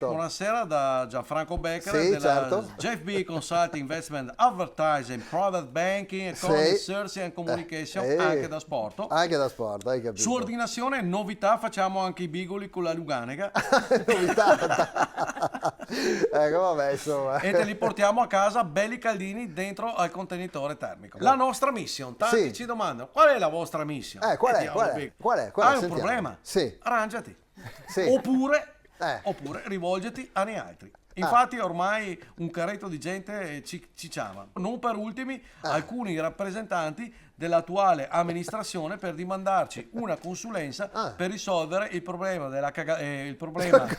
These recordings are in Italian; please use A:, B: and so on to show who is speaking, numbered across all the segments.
A: Buonasera da Gianfranco Beccari
B: Sì,
A: della
B: certo.
A: JFB Consulting Investment Advertising, Private Banking, Economy,
B: Sì.
A: Search and Communication,
B: Eh,
A: anche da sport.
B: Anche da sport, hai capito.
A: Su ordinazione, novità, facciamo anche i bigoli con la Luganega
B: Novità. Ecco, vabbè, insomma.
A: e te li portiamo a casa belli caldini dentro al contenitore termico. La nostra mission, tanti
B: Sì.
A: ci domandano qual è la vostra mission?
B: Qual è?
A: Diavolo,
B: Qual è?
A: Beccari.
B: Qual è?
A: Hai un
B: Sentiamo.
A: problema?
B: Sì.
A: Arrangiati.
B: Sì.
A: Oppure
B: Eh.
A: rivolgiti a ne altri. Infatti ormai un carretto di gente ci chiama. Non per ultimi alcuni rappresentanti dell'attuale amministrazione per dimandarci una consulenza per risolvere il problema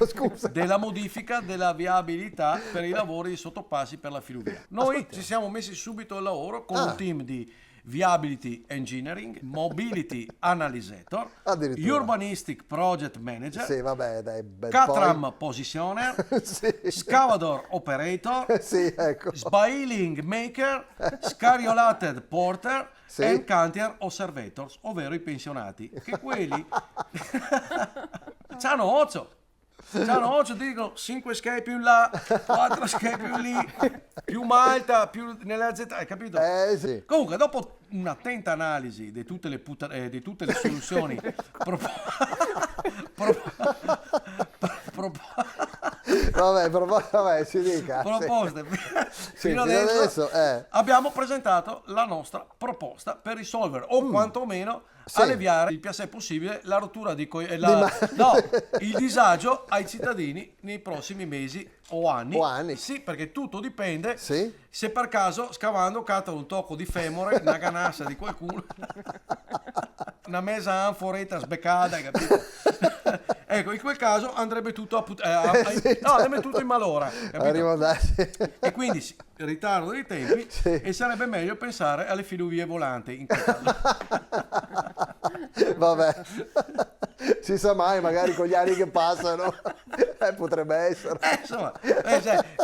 B: Scusa.
A: della modifica della viabilità per i lavori di sottopassi per la Filuvia. Noi ci siamo messi subito al lavoro con un team di Viability Engineering, Mobility Analysator,
B: Addirittura.
A: Urbanistic Project Manager,
B: Sì, vabbè, dai, bel
A: Catram Positioner,
B: Sì.
A: Scavador Operator,
B: Sì, ecco.
A: Sbailing Maker, Scariolated Porter
B: Sì.
A: e Cantier Observators, ovvero i pensionati, che quelli c'hanno occhio. Dicono 5 scale più in là, 4 scale più lì, più Malta, più nella Z, hai capito?
B: Sì.
A: Comunque, dopo un'attenta analisi di tutte le soluzioni
B: Vabbè, si dica.
A: proposte
B: Sì,
A: fino
B: fino adesso,
A: abbiamo presentato la nostra proposta per risolvere o quantomeno alleviare il più assai possibile la rottura il disagio ai cittadini nei prossimi mesi o anni. Sì, perché tutto dipende
B: Sì.
A: se per caso scavando cattano un tocco di femore, una ganassa di qualcuno, una mesa anforetta sbeccata, hai capito? Ecco, in quel caso andrebbe tutto andrebbe tutto in malora, capito? E quindi ritardo dei tempi e sarebbe meglio pensare alle filuvie volanti in quel caso.
B: Vabbè, si sa mai, magari con gli anni che passano, potrebbe essere.
A: Insomma,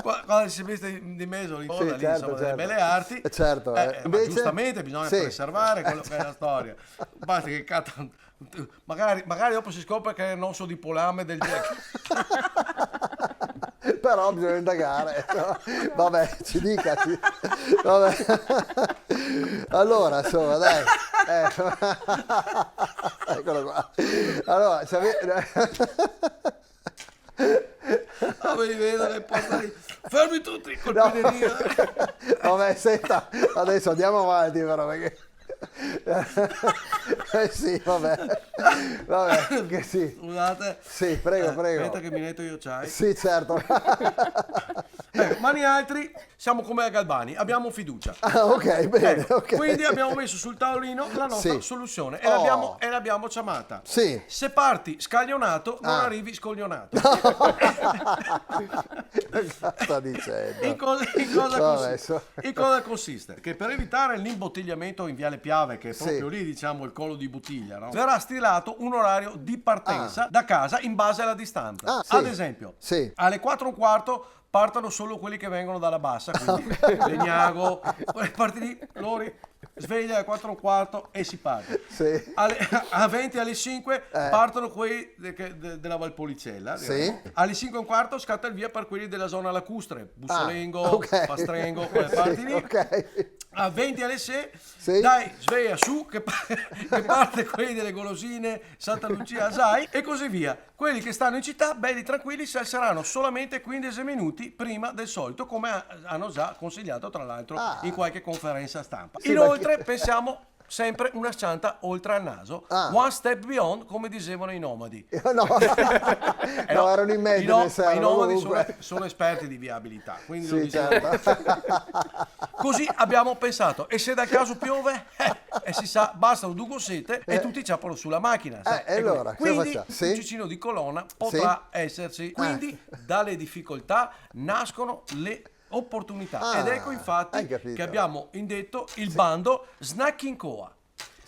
A: quando si mette di mezzo lì, delle belle arti,
B: Certo,
A: ma
B: invece,
A: giustamente bisogna preservare quello che è la storia. Basta che magari dopo si scopre che è l'osso di polame del Jack.
B: Però bisogna indagare. No? Vabbè, ci dica. Vabbè. Allora, insomma, dai. Eccolo qua. Allora,
A: Vedi, vedo le porte lì. Fermi tutti, colpineria.
B: Vabbè, senta, adesso andiamo avanti però, perché... sì, vabbè, che sì.
A: Scusate.
B: Sì, prego.
A: Aspetta che mi netto io c'hai.
B: Sì, certo.
A: Mani altri, siamo come a Galbani, abbiamo fiducia.
B: Ok, bene, ok.
A: Quindi abbiamo messo sul tavolino la nostra soluzione e l'abbiamo chiamata.
B: Sì.
A: Se parti scaglionato, non arrivi scoglionato.
B: Sta dicendo.
A: In cosa consiste? Che per evitare l'imbottigliamento in Viale Piave, che è proprio lì, diciamo, il collo di bottiglia, no? Verrà stilato un orario di partenza da casa in base alla distanza. Ad esempio, alle 4:15 partono solo quelli che vengono dalla bassa, quindi Legnago, parti lì, Lori, sveglia alle 4:15 e si parte. A 20 alle 5 partono quelli della Valpolicella. Alle 5:15 scatta il via per quelli della zona lacustre, Bussolengo, Pastrengo, quelle parti lì. A 20 alle 6 dai, sveglia su che parte quelli delle golosine, Santa Lucia, Asai e così via. Quelli che stanno in città, belli tranquilli, si alzeranno solamente 15 minuti prima del solito, come hanno già consigliato tra l'altro in qualche conferenza stampa. Inoltre pensiamo sempre una cianta oltre al naso, one step beyond, come dicevano i nomadi.
B: No, erano in mezzo.
A: I nomadi sono esperti di viabilità, quindi lo dicevano. Così abbiamo pensato, e se dal caso piove, e si sa, bastano due gossette e tutti ciappano sulla macchina.
B: Allora,
A: quindi un cicino di colonna potrà esserci. Quindi dalle difficoltà nascono le opportunità ed ecco infatti che abbiamo indetto il bando Snacking Coa.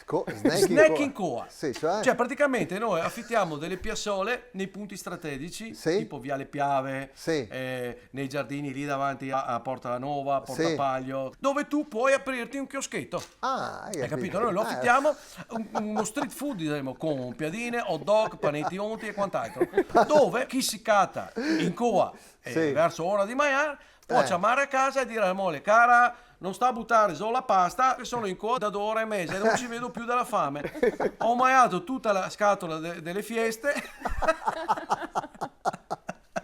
A: Snacking Coa.
B: Sì, cioè?
A: Cioè praticamente noi affittiamo delle piazzole nei punti strategici,
B: Sì.
A: tipo Viale Piave,
B: Sì.
A: nei giardini lì davanti a Porta Nova, Porta
B: Sì.
A: Paglio, dove tu puoi aprirti un chioschetto.
B: Ah,
A: Hai capito? Noi lo affittiamo, uno street food diremo, con piadine, hot dog, panetti onti e quant'altro, dove chi si cata in Coa
B: Sì.
A: verso ora di Maiar può chiamare a casa e dire alla moglie: cara, non sta a buttare solo la pasta, che sono in coda da 2 ore e mezza e non ci vedo più dalla fame. Ho maiato tutta la scatola delle fieste.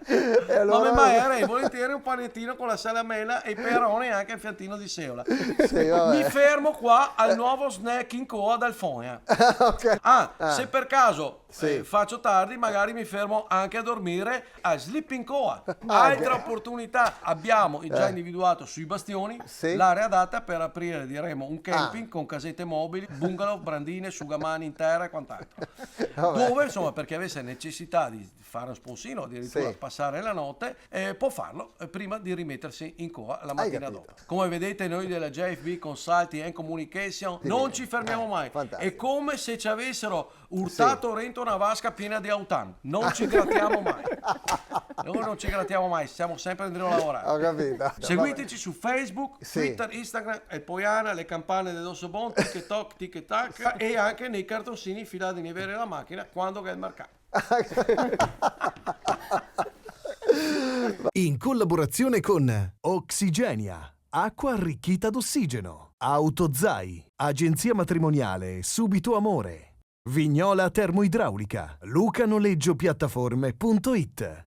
B: E allora...
A: Ma mi mangerei volentieri un panettino con la salamella e i peroni e anche il fiattino di seola.
B: Sì, vabbè.
A: Mi fermo qua al nuovo Snacking Coa dal Fonia.
B: Ok.
A: Se per caso
B: Sì.
A: faccio tardi, magari mi fermo anche a dormire a Sleeping Coa. Altra opportunità, abbiamo già individuato sui bastioni
B: Sì.
A: l'area adatta per aprire, diremo, un camping con casette mobili, bungalow, brandine, asciugamani in terra e quant'altro.
B: Vabbè.
A: Dove, insomma, per chi avesse necessità di fare uno sponsino, addirittura
B: Sì.
A: passare la notte, può farlo prima di rimettersi in Coa la mattina
B: capito.
A: dopo. Come vedete, noi della JFB Consulting and Communication non ci fermiamo mai.
B: fantastico.
A: È come se ci avessero urtato rento una vasca piena di autan. Non ci grattiamo mai. Noi non ci grattiamo mai, siamo sempre andando a lavorare.
B: Ho capito.
A: Seguiteci su Facebook,
B: Sì.
A: Twitter, Instagram, El Poiana, le campane del Dosso Bon, TikTok, TikTok e anche nei cartoncini filati nei veri la macchina quando che è il mercato.
C: In collaborazione con Oxigenia, acqua arricchita d'ossigeno, Autozai, agenzia matrimoniale Subito Amore, Vignola Termoidraulica, lucanoleggiopiattaforme.it.